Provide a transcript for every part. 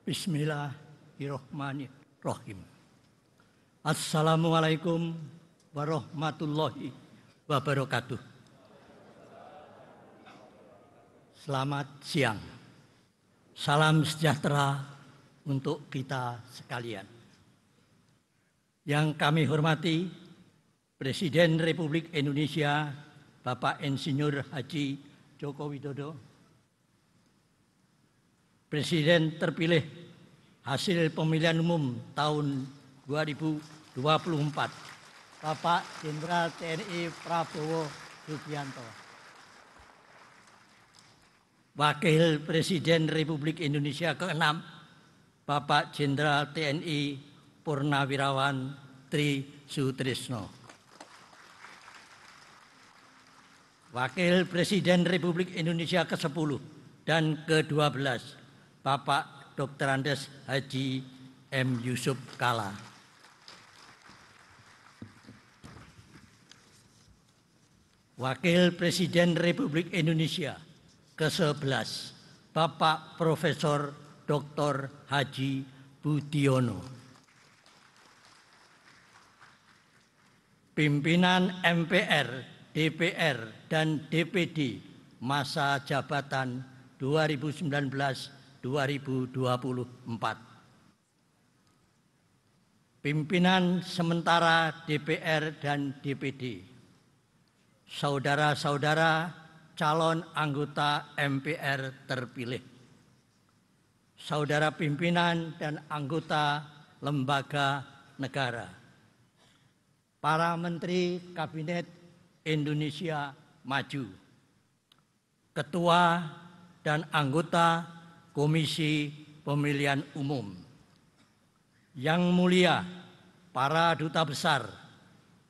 Bismillahirrahmanirrahim. Assalamualaikum warahmatullahi wabarakatuh. Selamat siang. Salam sejahtera untuk kita sekalian. Yang kami hormati Presiden Republik Indonesia Bapak Insinyur Haji Joko Widodo, Presiden terpilih hasil pemilihan umum tahun 2024, Bapak Jenderal TNI Prabowo Subianto, Wakil Presiden Republik Indonesia ke-6, Bapak Jenderal TNI Purnawirawan Tri Sutrisno, Wakil Presiden Republik Indonesia ke-10 dan ke-12, Bapak Dr. Andes Haji M. Yusuf Kalla. Wakil Presiden Republik Indonesia ke-11, Bapak Profesor Dr. Haji Budiono. Pimpinan MPR, DPR, dan DPD masa jabatan 2019-2024. Pimpinan sementara DPR dan DPD, saudara-saudara calon anggota MPR terpilih, saudara pimpinan dan anggota lembaga negara, para Menteri Kabinet Indonesia Maju, Ketua dan anggota Komisi Pemilihan Umum, yang mulia para duta besar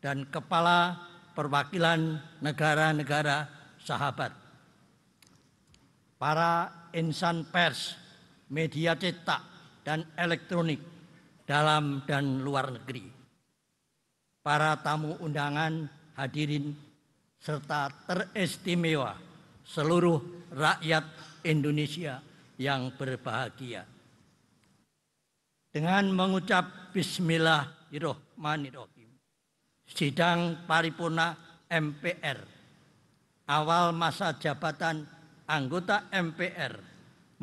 dan kepala perwakilan negara-negara sahabat, para insan pers, media cetak dan elektronik dalam dan luar negeri, para tamu undangan, hadirin serta teristimewa seluruh rakyat Indonesia yang berbahagia. Dengan mengucap Bismillahirrahmanirrahim, sidang paripurna MPR awal masa jabatan anggota MPR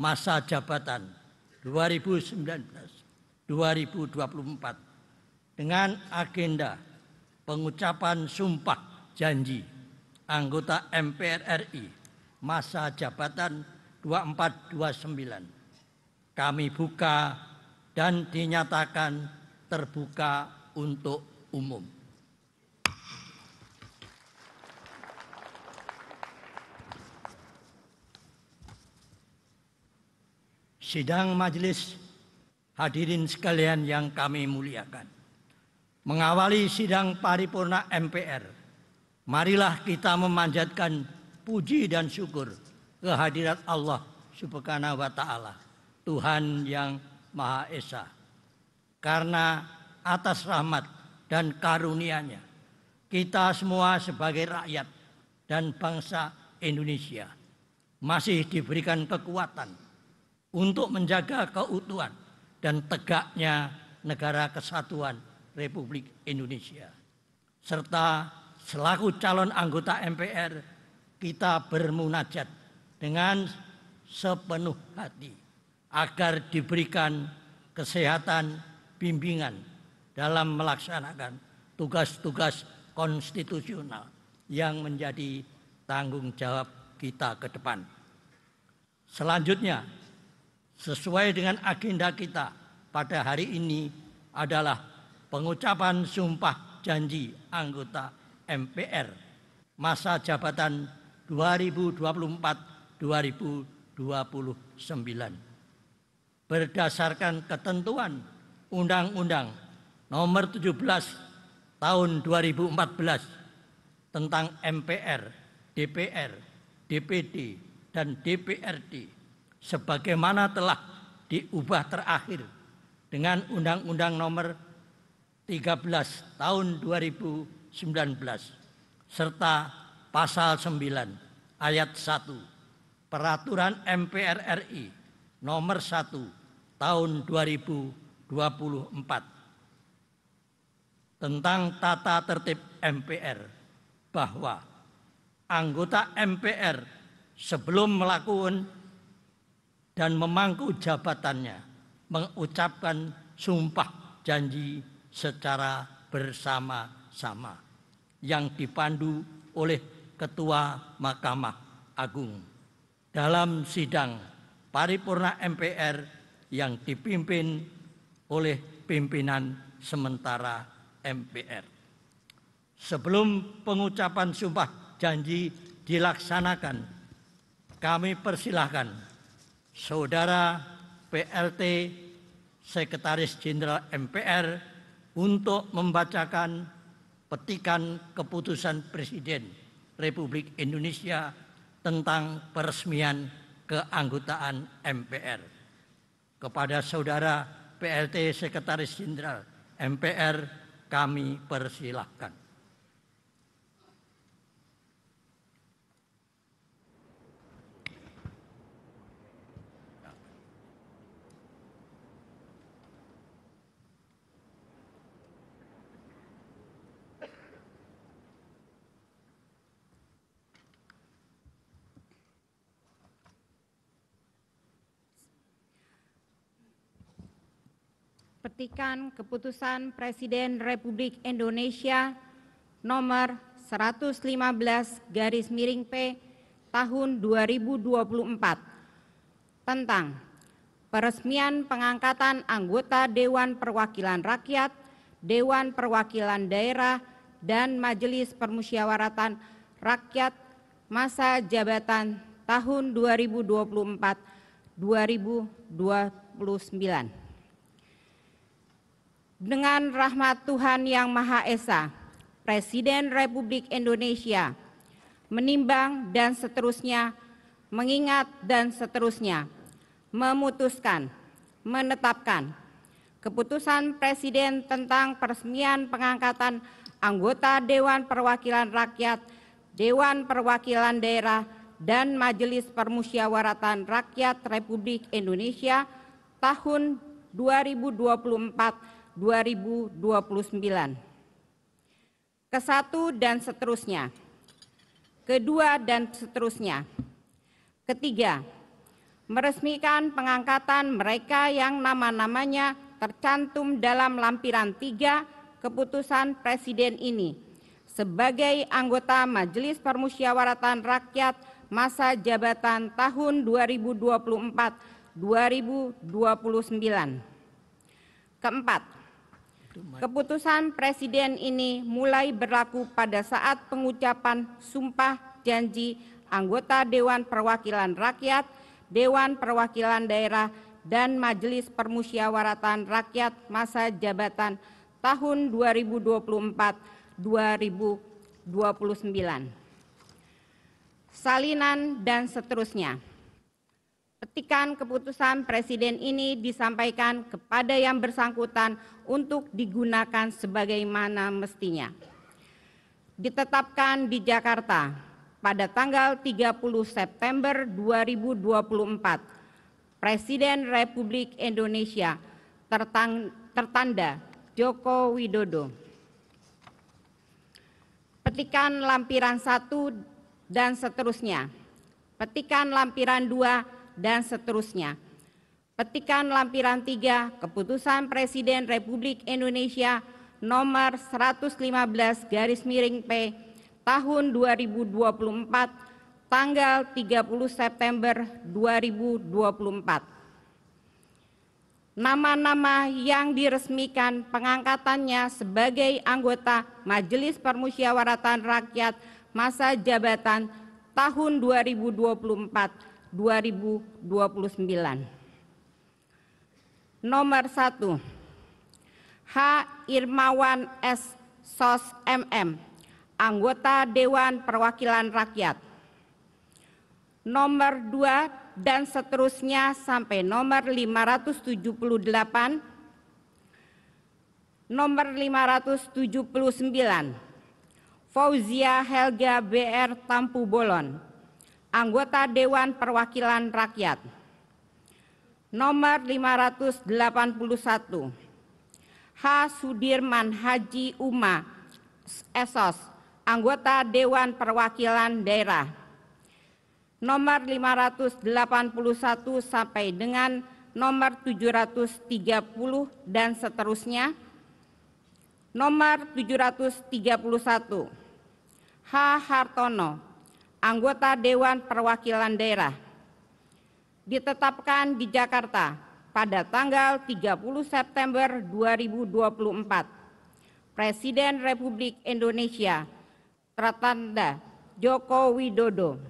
masa jabatan 2019-2024 dengan agenda pengucapan sumpah janji anggota MPR RI masa jabatan 24-29 kami buka dan dinyatakan terbuka untuk umum. Sidang majelis, hadirin sekalian yang kami muliakan. Mengawali sidang paripurna MPR, marilah kita memanjatkan puji dan syukur kehadirat Allah Subhanahu wa Ta'ala, Tuhan yang Maha Esa. Karena atas rahmat dan karunia-Nya, kita semua sebagai rakyat dan bangsa Indonesia masih diberikan kekuatan untuk menjaga keutuhan dan tegaknya negara kesatuan Republik Indonesia. Serta selaku calon anggota MPR, kita bermunajat dengan sepenuh hati agar diberikan kesehatan, bimbingan dalam melaksanakan tugas-tugas konstitusional yang menjadi tanggung jawab kita ke depan. Selanjutnya, sesuai dengan agenda kita pada hari ini adalah pengucapan sumpah janji anggota MPR masa jabatan 2024-2029 berdasarkan ketentuan Undang-Undang Nomor 17 Tahun 2014 tentang MPR, DPR, DPD, dan DPRD sebagaimana telah diubah terakhir dengan Undang-Undang Nomor 13 Tahun 2019 serta Pasal 9 Ayat 1 Peraturan MPR RI Nomor 1 tahun 2024 tentang tata tertib MPR bahwa anggota MPR sebelum melakukan dan memangku jabatannya mengucapkan sumpah janji secara bersama-sama yang dipandu oleh Ketua Mahkamah Agung dalam sidang paripurna MPR yang dipimpin oleh pimpinan sementara MPR. Sebelum pengucapan sumpah janji dilaksanakan, kami persilahkan Saudara PLT Sekretaris Jenderal MPR untuk membacakan petikan keputusan Presiden Republik Indonesia tentang peresmian keanggotaan MPR. Kepada Saudara PLT Sekretaris Jenderal MPR kami persilahkan. Petikan Keputusan Presiden Republik Indonesia nomor 115/P tahun 2024 tentang peresmian pengangkatan anggota Dewan Perwakilan Rakyat, Dewan Perwakilan Daerah, dan Majelis Permusyawaratan Rakyat masa jabatan tahun 2024-2029. Dengan rahmat Tuhan Yang Maha Esa, Presiden Republik Indonesia menimbang dan seterusnya, mengingat dan seterusnya, memutuskan, menetapkan Keputusan Presiden tentang peresmian pengangkatan anggota Dewan Perwakilan Rakyat, Dewan Perwakilan Daerah, dan Majelis Permusyawaratan Rakyat Republik Indonesia tahun 2024-2029. Kesatu dan seterusnya. Kedua dan seterusnya. Ketiga, meresmikan pengangkatan mereka yang nama-namanya tercantum dalam lampiran 3 Keputusan Presiden ini sebagai anggota Majelis Permusyawaratan Rakyat masa jabatan tahun 2024-2029. Keempat, Keputusan Presiden ini mulai berlaku pada saat pengucapan sumpah janji anggota Dewan Perwakilan Rakyat, Dewan Perwakilan Daerah, dan Majelis Permusyawaratan Rakyat masa jabatan tahun 2024-2029. Salinan dan seterusnya. Petikan keputusan Presiden ini disampaikan kepada yang bersangkutan untuk digunakan sebagaimana mestinya. Ditetapkan di Jakarta pada tanggal 30 September 2024, Presiden Republik Indonesia tertanda Joko Widodo. Petikan lampiran 1 dan seterusnya. Petikan lampiran 2 dan seterusnya. Petikan lampiran 3 Keputusan Presiden Republik Indonesia nomor 115/P tahun 2024 tanggal 30 September 2024. Nama-nama yang diresmikan pengangkatannya sebagai anggota Majelis Permusyawaratan Rakyat masa jabatan tahun 2024-2029. Nomor 1, H. Irmawan S. Sos MM, anggota Dewan Perwakilan Rakyat. Nomor 2 dan seterusnya sampai nomor 578. Nomor 579, Fauzia Helga BR Tampu Bolon, anggota Dewan Perwakilan Rakyat. nomor 581, H. Sudirman Haji Uma, Esos, anggota Dewan Perwakilan Daerah, nomor 581 sampai dengan nomor 730 dan seterusnya, nomor 731, H. Hartono, anggota Dewan Perwakilan Daerah, ditetapkan di Jakarta pada tanggal 30 September 2024. Presiden Republik Indonesia, tertanda Joko Widodo.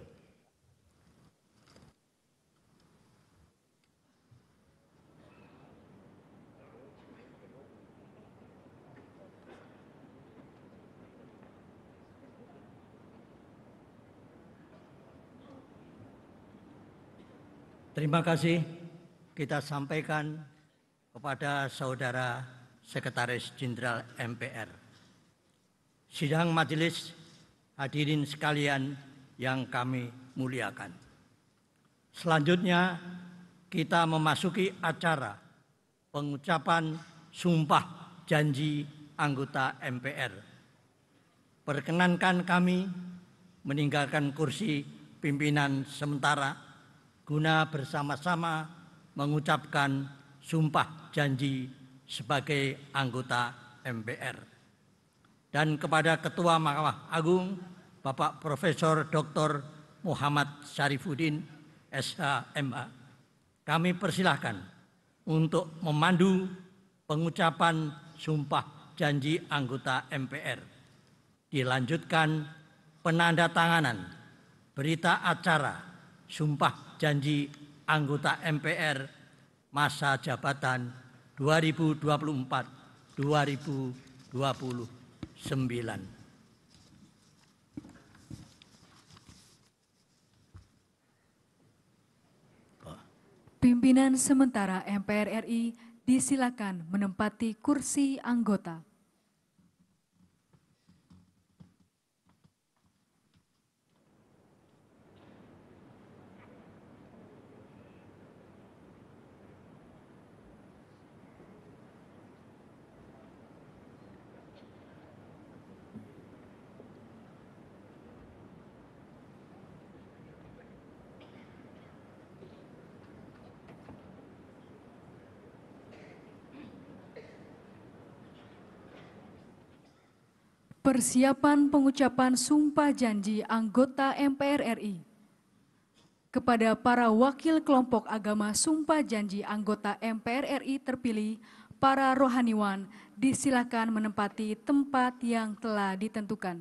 Terima kasih kita sampaikan kepada Saudara Sekretaris Jenderal MPR. Sidang majelis, hadirin sekalian yang kami muliakan. Selanjutnya kita memasuki acara pengucapan sumpah janji anggota MPR. Perkenankan kami meninggalkan kursi pimpinan sementara guna bersama-sama mengucapkan sumpah janji sebagai anggota MPR. Dan kepada Ketua Mahkamah Agung, Bapak Profesor Dr. Muhammad Syarifuddin, SH.MA, kami persilahkan untuk memandu pengucapan sumpah janji anggota MPR. Dilanjutkan penandatanganan berita acara sumpah janji anggota MPR masa jabatan 2024-2029. Pimpinan sementara MPR RI disilakan menempati kursi anggota. Persiapan pengucapan sumpah janji anggota MPR RI. Kepada para wakil kelompok agama sumpah janji anggota MPR RI terpilih, para rohaniwan disilakan menempati tempat yang telah ditentukan.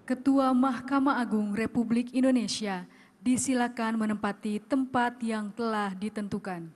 Ketua Mahkamah Agung Republik Indonesia disilakan menempati tempat yang telah ditentukan.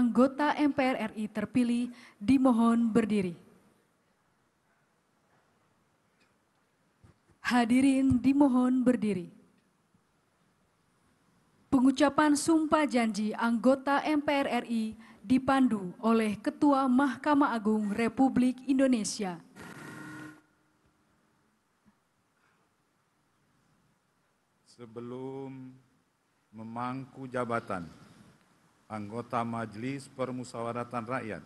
anggota MPR RI terpilih dimohon berdiri. Hadirin dimohon berdiri. Pengucapan sumpah janji anggota MPR RI dipandu oleh Ketua Mahkamah Agung Republik Indonesia. Sebelum memangku jabatan anggota Majelis Permusyawaratan Rakyat,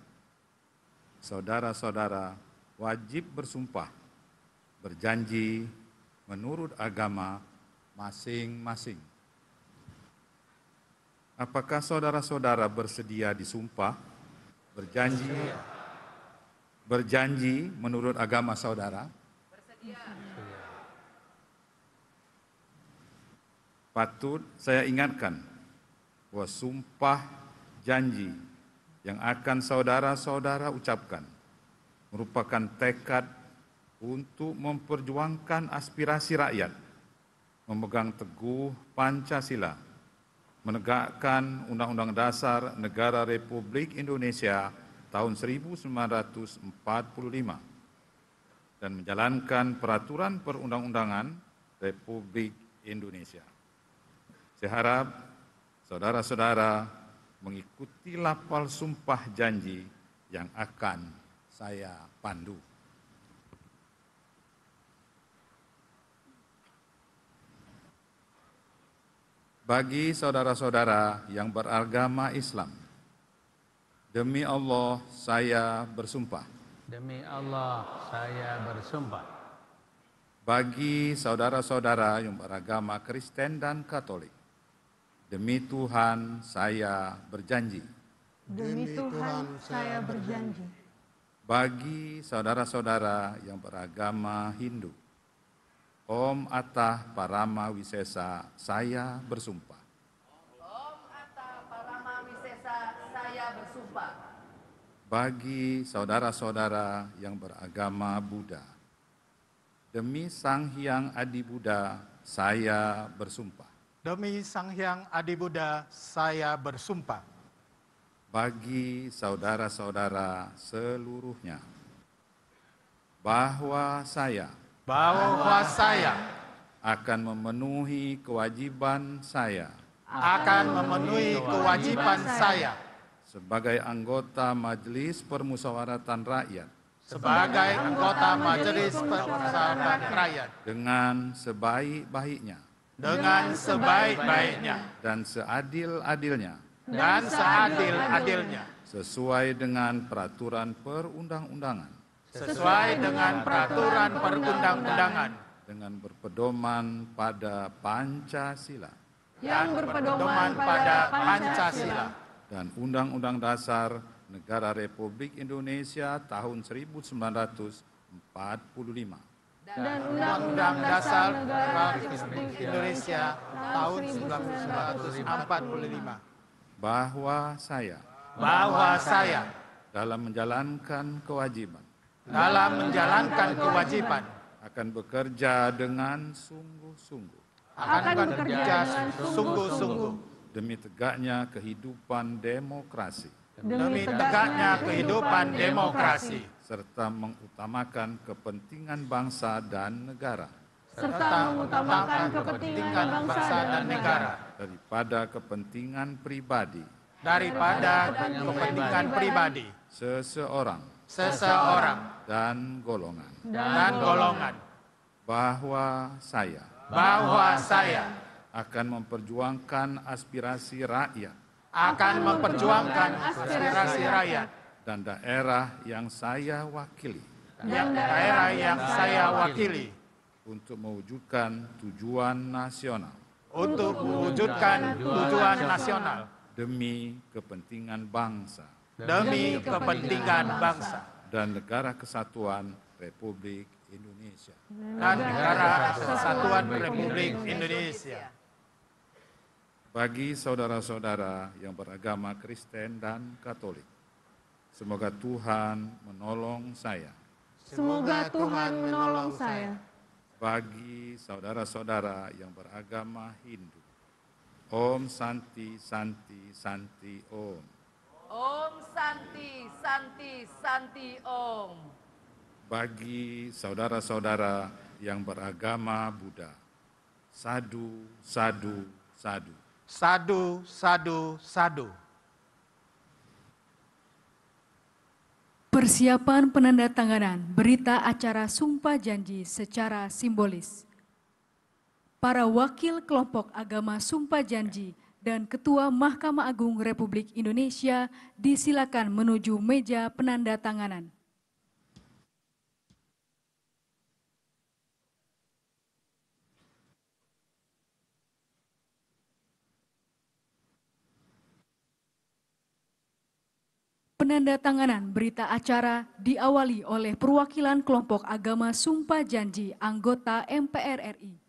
saudara-saudara wajib bersumpah berjanji menurut agama masing-masing. Apakah saudara-saudara bersedia disumpah berjanji menurut agama saudara? Patut saya ingatkan bahwa sumpah janji yang akan saudara-saudara ucapkan merupakan tekad untuk memperjuangkan aspirasi rakyat, memegang teguh Pancasila, menegakkan Undang-Undang Dasar Negara Republik Indonesia tahun 1945, dan menjalankan peraturan perundang-undangan Republik Indonesia. Saya harap saudara-saudara mengikuti lafal sumpah janji yang akan saya pandu. Bagi saudara-saudara yang beragama Islam, demi Allah saya bersumpah. Demi Allah saya bersumpah. Bagi saudara-saudara yang beragama Kristen dan Katolik, demi Tuhan saya berjanji. Demi Tuhan saya berjanji. Bagi saudara-saudara yang beragama Hindu, Om Attah Parama Wisesa saya bersumpah. Om Attah Parama Wisesa saya bersumpah. Bagi saudara-saudara yang beragama Buddha, demi Sang Hyang Adi Buddha saya bersumpah. Demi Sang Hyang Adi Buddha, saya bersumpah. Bagi saudara-saudara seluruhnya, bahwa saya akan memenuhi kewajiban saya sebagai anggota Majelis Permusyawaratan Rakyat dengan sebaik-baiknya dan seadil-adilnya sesuai dengan peraturan perundang-undangan dengan berpedoman pada Pancasila dan Undang-Undang Dasar Negara Republik Indonesia tahun 1945 dan Undang-Undang Dasar Negara Republik Indonesia tahun 1945. Bahwa saya dalam menjalankan kewajiban akan bekerja dengan sungguh-sungguh demi tegaknya kehidupan demokrasi serta mengutamakan kepentingan bangsa dan negara daripada kepentingan pribadi seseorang dan golongan. Bahwa saya akan memperjuangkan aspirasi rakyat dan daerah yang saya wakili untuk mewujudkan tujuan nasional demi kepentingan bangsa dan negara kesatuan Republik Indonesia. Bagi saudara-saudara yang beragama Kristen dan Katolik, semoga Tuhan menolong saya. Bagi saudara-saudara yang beragama Hindu, Om Santi Santi Santi Om. Om Santi, Santi, Santi Om. Bagi saudara-saudara yang beragama Buddha, sadu, sadu, sadu. Sadu, sadu, sadu. Persiapan penandatanganan berita acara Sumpah Janji secara simbolis. Para wakil kelompok agama Sumpah Janji dan Ketua Mahkamah Agung Republik Indonesia disilakan menuju meja penandatanganan. Penandatanganan berita acara diawali oleh perwakilan kelompok agama Sumpah Janji anggota MPR RI.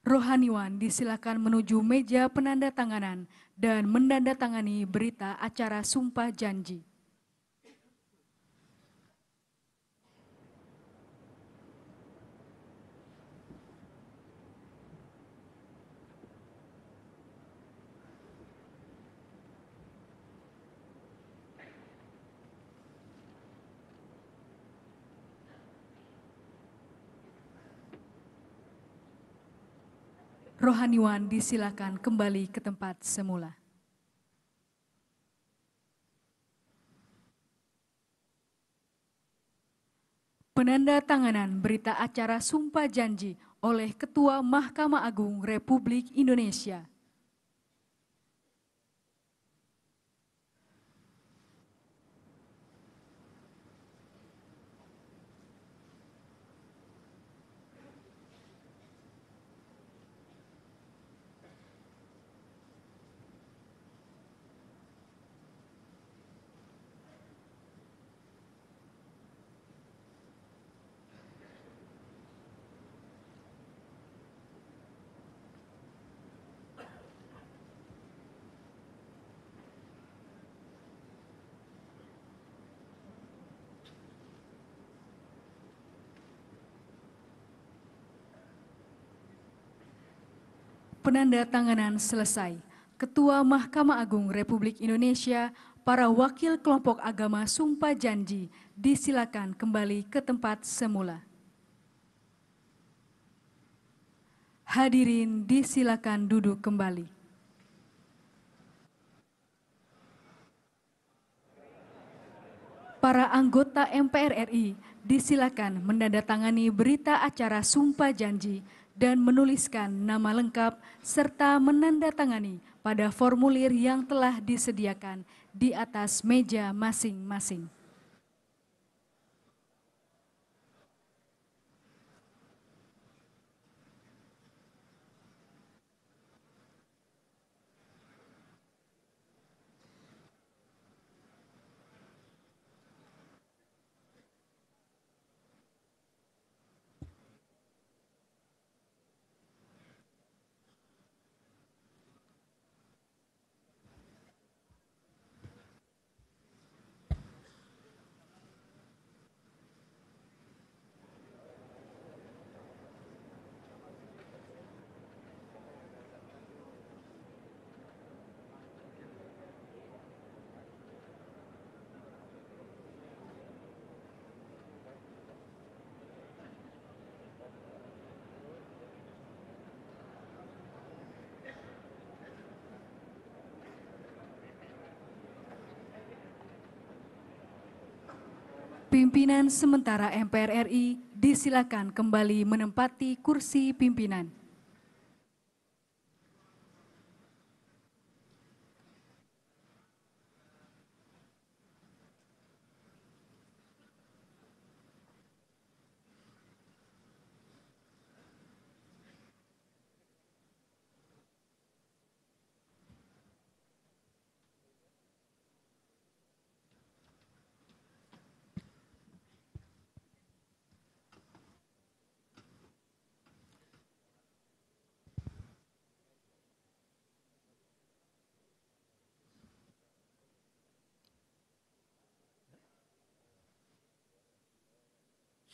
Rohaniwan disilakan menuju meja penandatanganan dan menandatangani berita acara Sumpah Janji. Rohaniwan disilakan kembali ke tempat semula. Penandatanganan berita acara Sumpah Janji oleh Ketua Mahkamah Agung Republik Indonesia. Penandatanganan selesai. Ketua Mahkamah Agung Republik Indonesia, para wakil kelompok agama Sumpah Janji disilakan kembali ke tempat semula. Hadirin disilakan duduk kembali. Para anggota MPR RI disilakan menandatangani berita acara Sumpah Janji dan menuliskan nama lengkap serta menandatangani pada formulir yang telah disediakan di atas meja masing-masing. Pimpinan sementara MPR RI disilakan kembali menempati kursi pimpinan.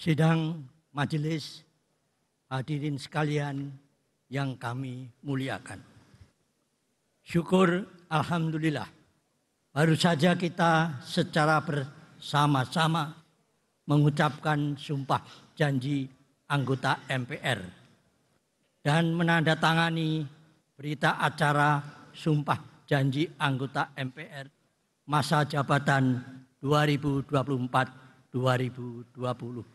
Sidang majelis, hadirin sekalian yang kami muliakan. Syukur alhamdulillah, baru saja kita secara bersama-sama mengucapkan sumpah janji anggota MPR dan menandatangani berita acara sumpah janji anggota MPR masa jabatan 2024-2029.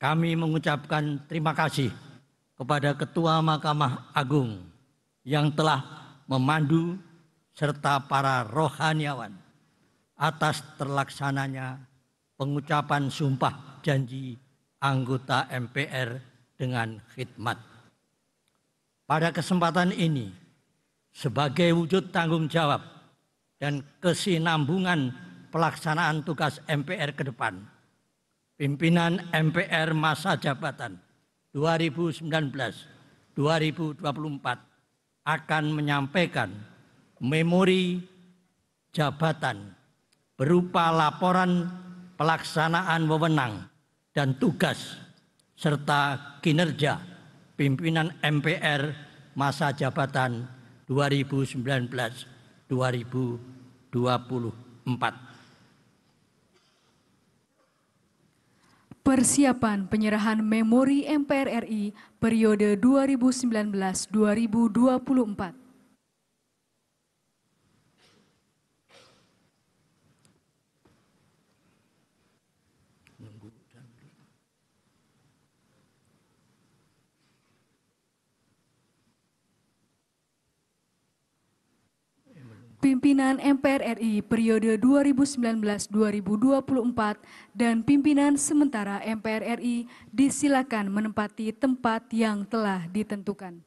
Kami mengucapkan terima kasih kepada Ketua Mahkamah Agung yang telah memandu serta para rohaniawan atas terlaksananya pengucapan sumpah janji anggota MPR dengan khidmat. Pada kesempatan ini, sebagai wujud tanggung jawab dan kesinambungan pelaksanaan tugas MPR ke depan, pimpinan MPR masa jabatan 2019-2024 akan menyampaikan memori jabatan berupa laporan pelaksanaan wewenang dan tugas serta kinerja pimpinan MPR masa jabatan 2019-2024. Persiapan penyerahan memori MPR RI periode 2019-2024. Pimpinan MPR RI periode 2019-2024 dan pimpinan sementara MPR RI disilakan menempati tempat yang telah ditentukan.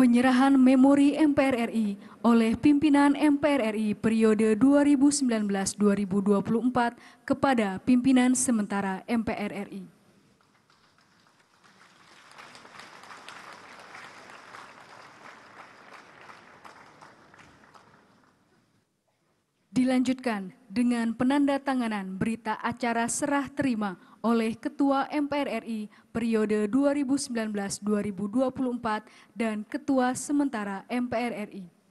Penyerahan memori MPR RI oleh pimpinan MPR RI periode 2019-2024 kepada pimpinan sementara MPR RI. Dilanjutkan dengan penandatanganan berita acara serah terima oleh Ketua MPR RI periode 2019-2024 dan Ketua sementara MPR RI.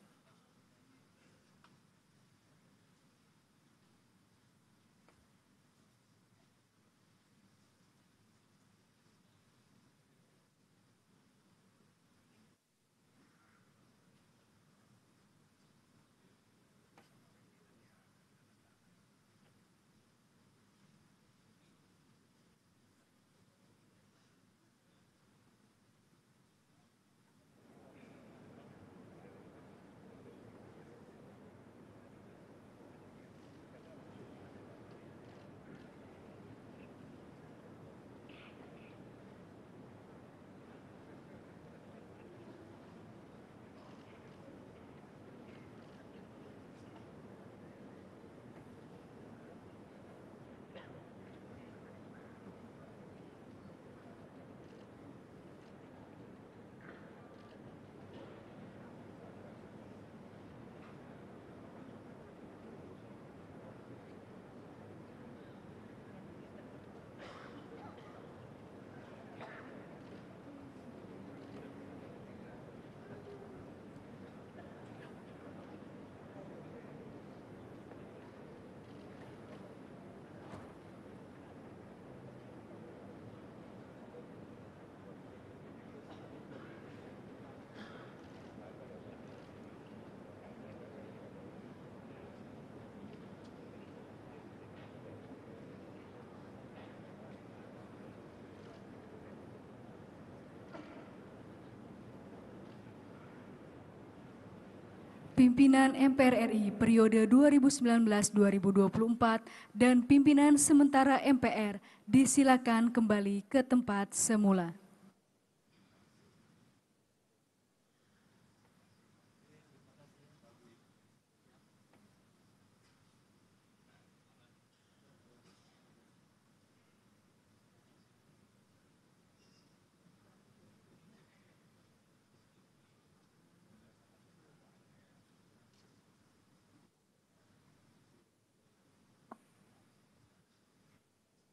Pimpinan MPR RI periode 2019-2024 dan pimpinan sementara MPR disilakan kembali ke tempat semula.